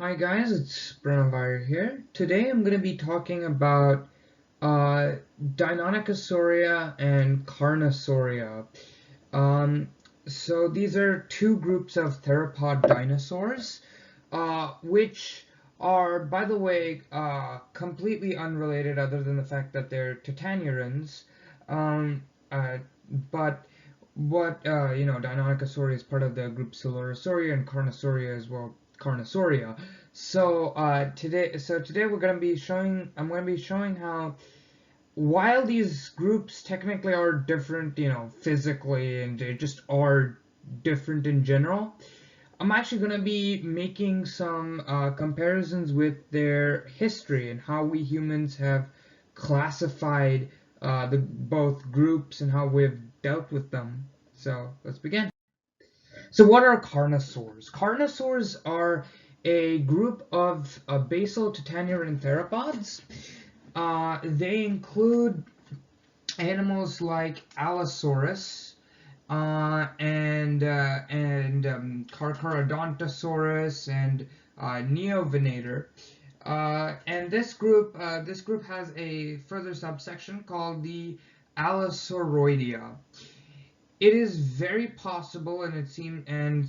Hi guys, it's Brahmavir here. Today I'm going to be talking about Deinonychosauria and Carnosauria. Um, so these are two groups of theropod dinosaurs, which are, by the way, completely unrelated other than the fact that they're Titaniurans. Um, uh, but Deinonychosauria is part of the group Coelurosauria and Carnosauria as well, Carnassoria. So today I'm going to be showing how while these groups technically are different, physically, and they just are different in general, I'm actually going to be making some comparisons with their history and how we humans have classified the both groups and how we've dealt with them. So let's begin. So what are carnosaurs? Carnosaurs are a group of basal titanuran theropods. They include animals like Allosaurus and Carcharodontosaurus and Neovenator. And this group has a further subsection called the Allosauroidea. It is very possible, and it's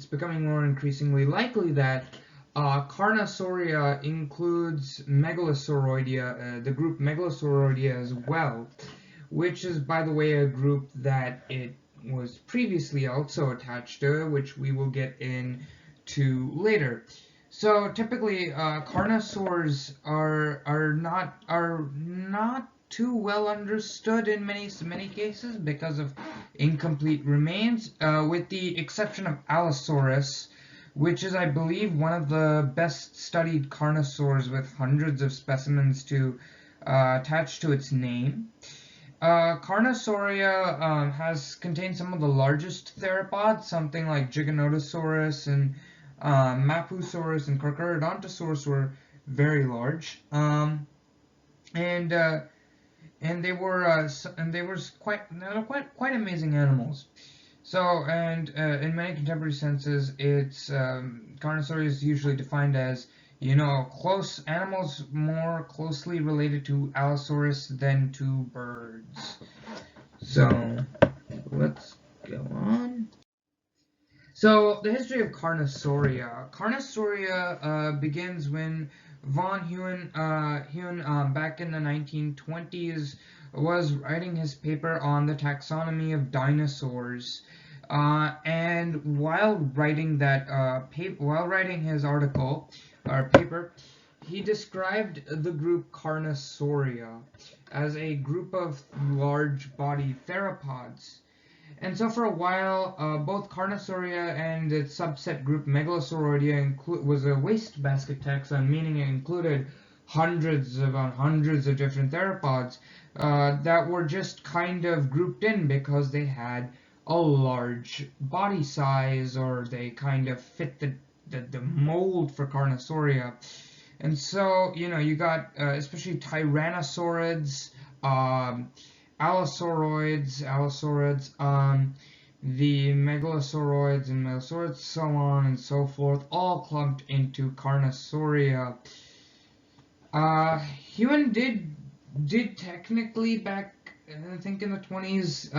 becoming more increasingly likely that Carnassoria includes Megalosauroidea, the group Megalosauroidea as well, which is, by the way, a group that it was previously also attached to, which we will get into later. So typically, carnosaurs are not too well understood in many cases because of incomplete remains, with the exception of Allosaurus, which is, I believe, one of the best studied carnosaurs with hundreds of specimens to attached to its name. Carnosauria has contained some of the largest theropods, something like Giganotosaurus and Mapusaurus and Carcharodontosaurus were very large, and uh, and they were quite amazing animals. So, and in many contemporary senses, it's Carnosauria is usually defined as, close animals more closely related to Allosaurus than to birds. So, let's go on. So, the history of Carnosauria. Carnosauria begins when von Huene, back in the 1920s, was writing his paper on the taxonomy of dinosaurs. And while writing his article or paper, he described the group Carnosauria as a group of large-bodied theropods. And so for a while, both Carnosauria and its subset group Megalosauroidea was a wastebasket taxon, meaning it included hundreds of different theropods that were just kind of grouped in because they had a large body size, or they kind of fit the mold for Carnosauria. And so, you got especially Tyrannosaurids, Allosaurids, the Megalosauroids and Megasaurids, so on and so forth, all clumped into Carnosauria. Human did technically back, I think in the 20s,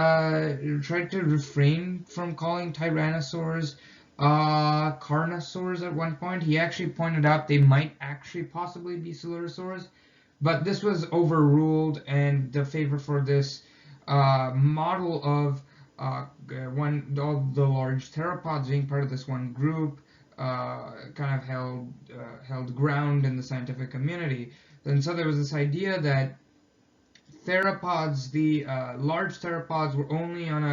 tried to refrain from calling Tyrannosaurs Carnosaurs at one point. He actually pointed out they might actually possibly be Coelurosaurs, but this was overruled, and the favor for this model of all the large theropods being part of this one group kind of held ground in the scientific community. And so there was this idea that the large theropods were only on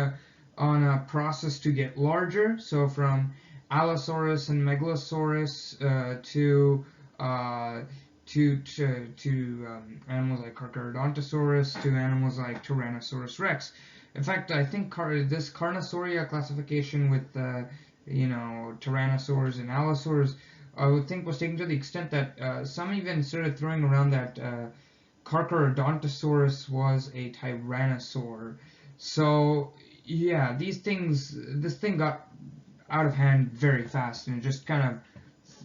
a process to get larger. So from Allosaurus and Megalosaurus to animals like Carcharodontosaurus, to animals like Tyrannosaurus rex. In fact, I think this Carnosauria classification with Tyrannosaurs and Allosaurs, I would think, was taken to the extent that some even started throwing around that Carcharodontosaurus was a tyrannosaur. So yeah, this thing got out of hand very fast, and it just kind of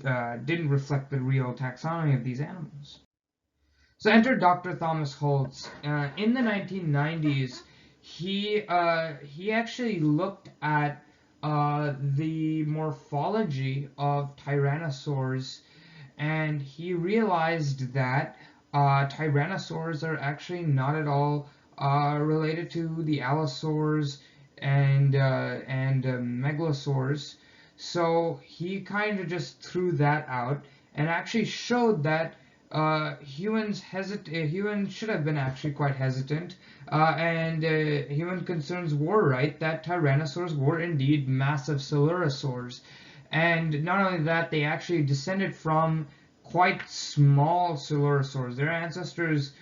didn't reflect the real taxonomy of these animals. So enter Dr. Thomas Holtz. In the 1990s, he actually looked at the morphology of tyrannosaurs, and he realized that tyrannosaurs are actually not at all related to the allosaurs and megalosaurs. So he kind of just threw that out and actually showed that humans should have been actually quite hesitant, and human concerns were right that tyrannosaurs were indeed massive coelurosaurs, and not only that, they actually descended from quite small coelurosaurs. Their ancestors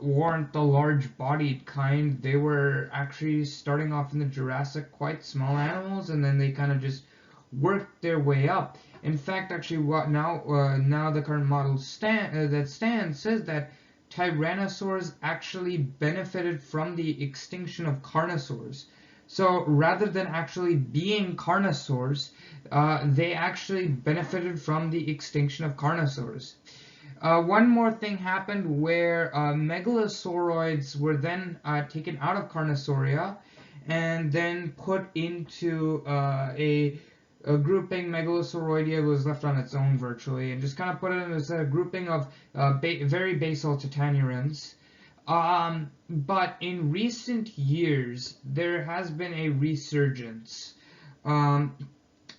weren't the large-bodied kind. They were actually starting off in the Jurassic, quite small animals, and then they kind of just worked their way up. In fact, actually, what now the current model that stands says that tyrannosaurs actually benefited from the extinction of carnosaurs. So rather than actually being carnosaurs, they actually benefited from the extinction of carnosaurs. One more thing happened where megalosauroids were then taken out of Carnosoria and then put into a grouping. Megalosauroidea was left on its own virtually, and just kind of put it in as a grouping of very basal titanurans. But in recent years, there has been a resurgence of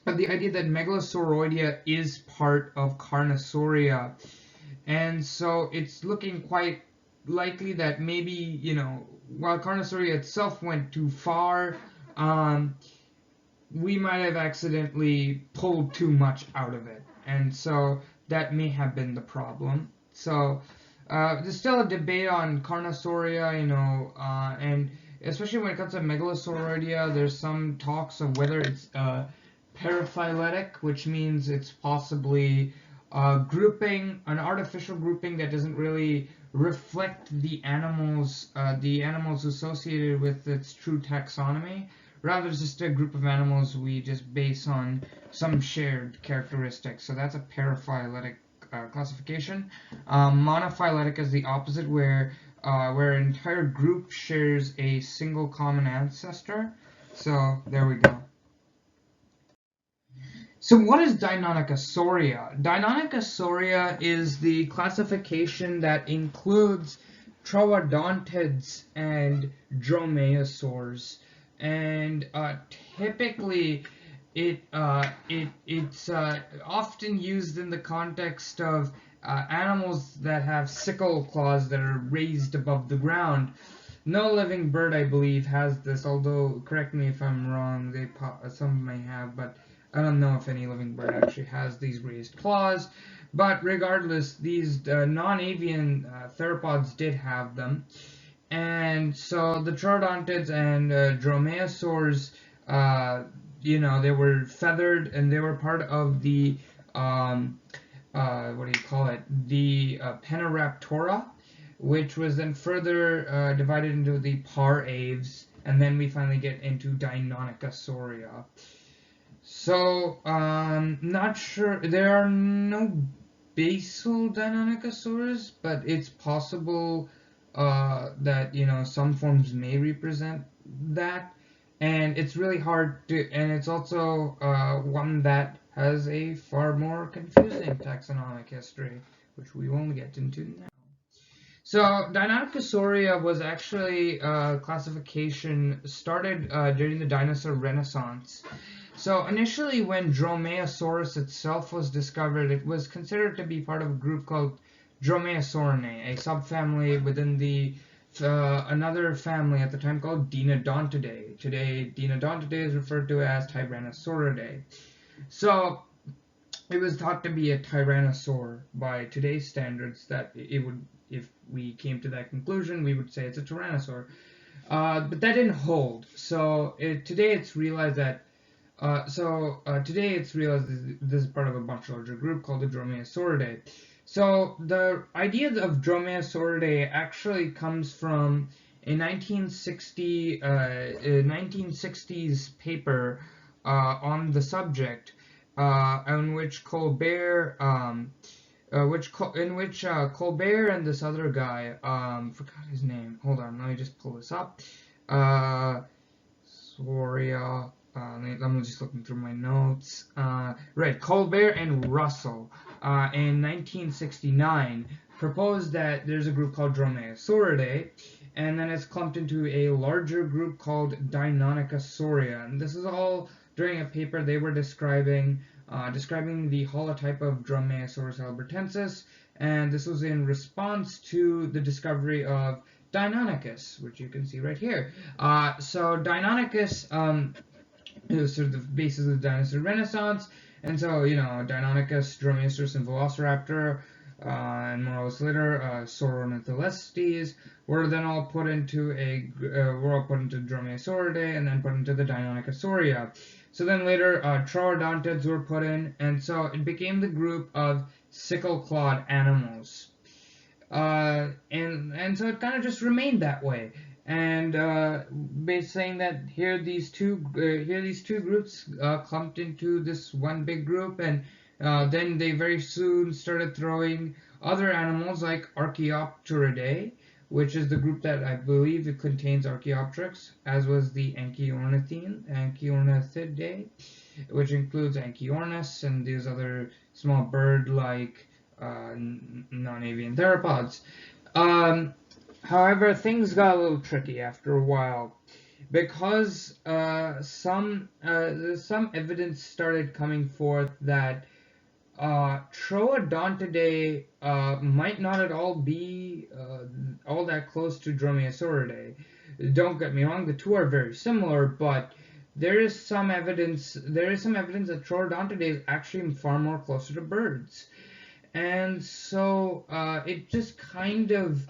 the idea that Megalosauroidea is part of Carnassoria. And so it's looking quite likely that maybe, while Carnassoria itself went too far, we might have accidentally pulled too much out of it. And so that may have been the problem. So there's still a debate on Carnosauria, and especially when it comes to Megalosauroidea, there's some talks of whether it's paraphyletic, which means it's possibly grouping, an artificial grouping that doesn't really reflect the animals associated with its true taxonomy. Rather, it's just a group of animals we just base on some shared characteristics. So that's a paraphyletic classification. Monophyletic is the opposite, where an entire group shares a single common ancestor. So there we go. So what is Deinonychosauria? Deinonychosauria is the classification that includes troodontids and dromaeosaurs, and typically it's often used in the context of animals that have sickle claws that are raised above the ground. No living bird, I believe, has this, although correct me if I'm wrong, some may have, but I don't know if any living bird actually has these raised claws. But regardless, these non-avian theropods did have them. And so the troodontids and dromaeosaurs, they were feathered, and they were part of the, the Penaraptora, which was then further divided into the Paraves, and then we finally get into Deinonychosauria. So, not sure, there are no basal Deinonychosaurs, but it's possible that, some forms may represent that, and it's really hard to, and it's also one that has a far more confusing taxonomic history, which we won't get into now. So Deinonychosauria was actually a classification started during the dinosaur renaissance. So initially, when Dromaeosaurus itself was discovered, it was considered to be part of a group called Dromaeosaurinae, a subfamily within the another family at the time called Dinodontidae. Today, Dinodontidae is referred to as Tyrannosauridae. So it was thought to be a tyrannosaur by today's standards. That it would, if we came to that conclusion, we would say it's a tyrannosaur. But that didn't hold. So today it's realized that. Today it's realized this is part of a much larger group called the Dromaeosauridae. So the idea of Dromaeosauridae actually comes from a 1960s paper on the subject, in which Colbert, Colbert and this other guy, forgot his name. Hold on, let me just pull this up. Soria. I'm just looking through my notes. Right, Colbert and Russell, in 1969, proposed that there's a group called Dromaeosauridae, and then it's clumped into a larger group called Deinonychosauria. And this is all during a paper they were describing the holotype of Dromaeosaurus albertensis, and this was in response to the discovery of Deinonychus, which you can see right here. So Deinonychus it was sort of the basis of the dinosaur renaissance, and so, Deinonychus, Dromaeosaurus, and Velociraptor, and more or less later, Sauronatholestes, were then all put into Dromaeosauridae, and then put into the Deinonychosauria. So then later, Troodontids were put in, and so it became the group of sickle-clawed animals. And so it kind of just remained that way. And basically saying that here these two groups clumped into this one big group, and then they very soon started throwing other animals like Archaeopteridae, which is the group that I believe it contains Archaeopteryx, as was the Anchiornithidae, which includes Anchiornis and these other small bird-like non-avian theropods. However, things got a little tricky after a while, because some evidence started coming forth that Troodontidae might not at all be all that close to Dromaeosauridae. Don't get me wrong; the two are very similar, but there is some evidence that Troodontidae is actually far more closer to birds, and so it just kind of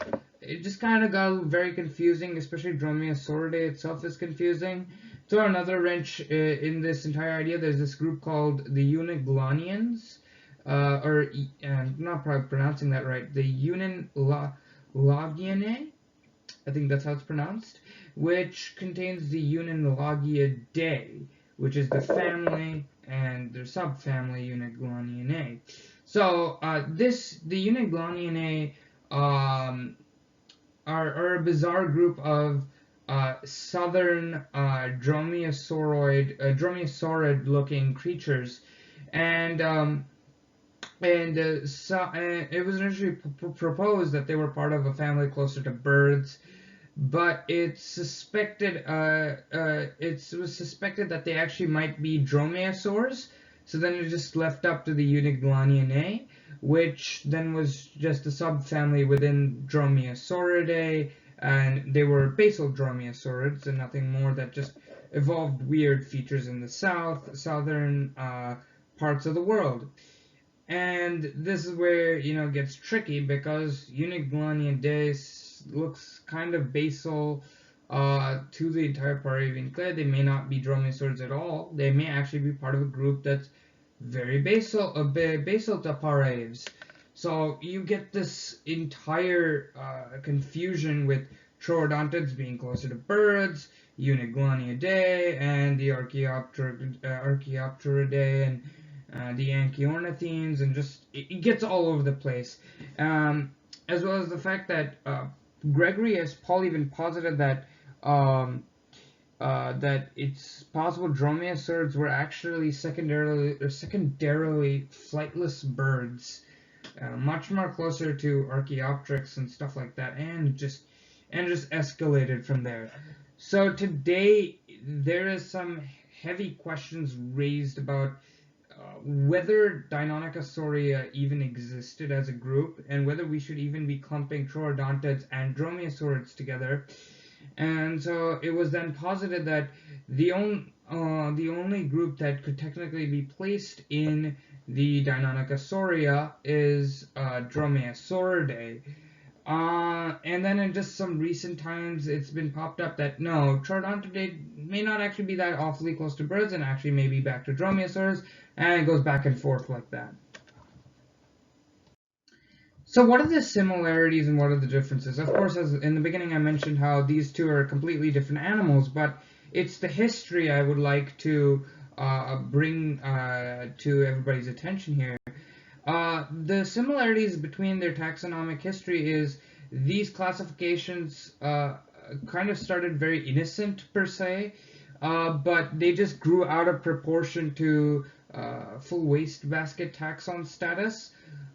got very confusing, especially Dromaeosauridae itself is confusing. Throw another wrench in this entire idea. There's this group called the Unigolanians, I'm not probably pronouncing that right, the Unigolanians, I think that's how it's pronounced, which contains the Unigolanidae, which is the family and their subfamily Unigolanianae. So the Unigolanianae are a bizarre group of southern dromaeosaurid-looking creatures, and it was initially proposed that they were part of a family closer to birds, but it was suspected that they actually might be dromaeosaurs. So then it just left up to the Unigolanianae, which then was just a subfamily within Dromaeosauridae, and they were basal dromaeosaurids and nothing more, that just evolved weird features in the southern parts of the world. And this is where, it gets tricky, because Unigolanidae looks kind of basal to the entire Paravian clade. They may not be dromaeosaurs at all. They may actually be part of a group that's very basal to Paraves. So you get this entire confusion with Troodontids being closer to birds, Unigolanidae, and the Archaeopteridae, and the Anchiornithines, and just it gets all over the place. As well as the fact that Gregory has even posited that that it's possible dromaeosaurids were actually secondarily flightless birds, much more closer to Archaeopteryx and stuff like that, and just escalated from there. So today there is some heavy questions raised about whether Deinonychosauria even existed as a group, and whether we should even be clumping Troodontids and Dromaeosaurids together. And so it was then posited that the only group that could technically be placed in the Deinonychosauria is Dromaeosauridae. And then in just some recent times, it's been popped up that no, Troodontidae may not actually be that awfully close to birds, and actually maybe back to Dromaeosaurs, and it goes back and forth like that. So what are the similarities and what are the differences? Of course, as in the beginning I mentioned how these two are completely different animals, but it's the history I would like to bring to everybody's attention here. The similarities between their taxonomic history is these classifications kind of started very innocent per se, but they just grew out of proportion to full wastebasket taxon status,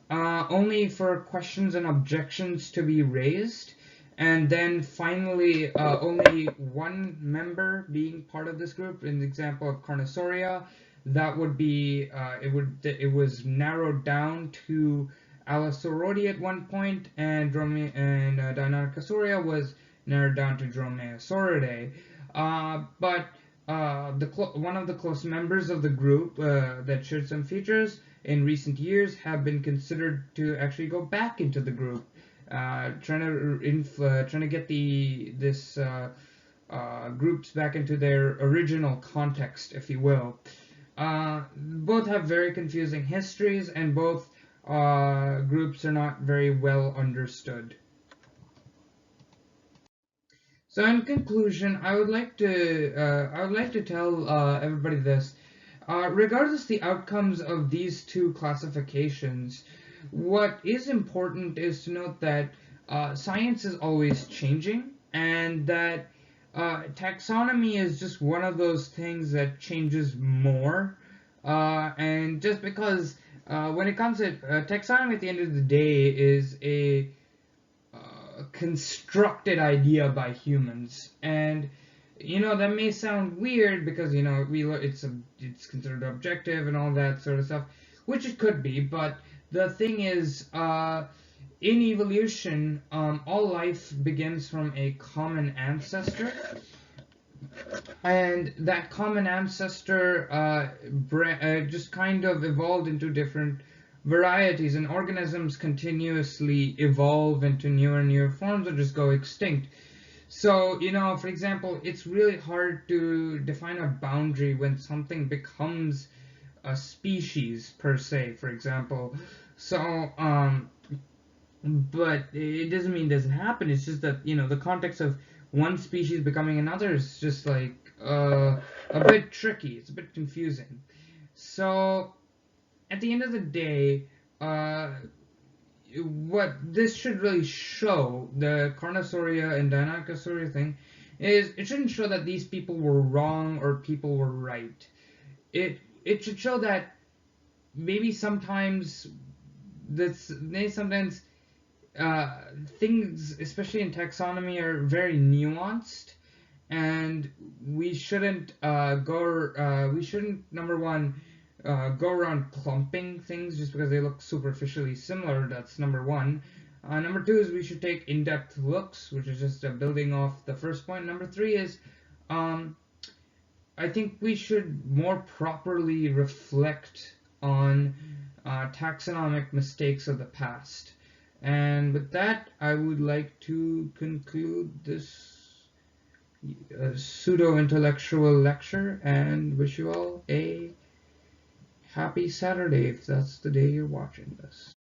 only for questions and objections to be raised. And then finally, only one member being part of this group. In the example of Carnosoria, that would be it was narrowed down to Allosauridae at one point, and Deinonychosauria was narrowed down to Dromaeosauridae. But one of the close members of the group that shared some features in recent years have been considered to actually go back into the group, trying to get this groups back into their original context, if you will. Both have very confusing histories, and both groups are not very well understood. So, in conclusion, I would like to tell everybody this. Regardless the outcomes of these two classifications, what is important is to note that science is always changing, and that taxonomy is just one of those things that changes more. And just because when it comes to taxonomy, at the end of the day, is a constructed idea by humans, and that may sound weird because it's considered objective and all that sort of stuff, which it could be, but the thing is, in evolution, all life begins from a common ancestor, and that common ancestor just kind of evolved into different varieties, and organisms continuously evolve into newer and newer forms or just go extinct. So, for example, it's really hard to define a boundary when something becomes a species per se, for example. So, but it doesn't mean it doesn't happen. It's just that, the context of one species becoming another is just like a bit tricky. It's a bit confusing. So, at the end of the day, what this should really show, the Carnassoria and Deinonychosauria thing, is it shouldn't show that these people were wrong or people were right. It should show that maybe sometimes things, especially in taxonomy, are very nuanced, and we shouldn't number one, go around clumping things just because they look superficially similar. That's number one. Number two is we should take in-depth looks, which is just building off the first point. Number three is I think we should more properly reflect on taxonomic mistakes of the past. And with that, I would like to conclude this pseudo-intellectual lecture and wish you all a happy Saturday if that's the day you're watching this.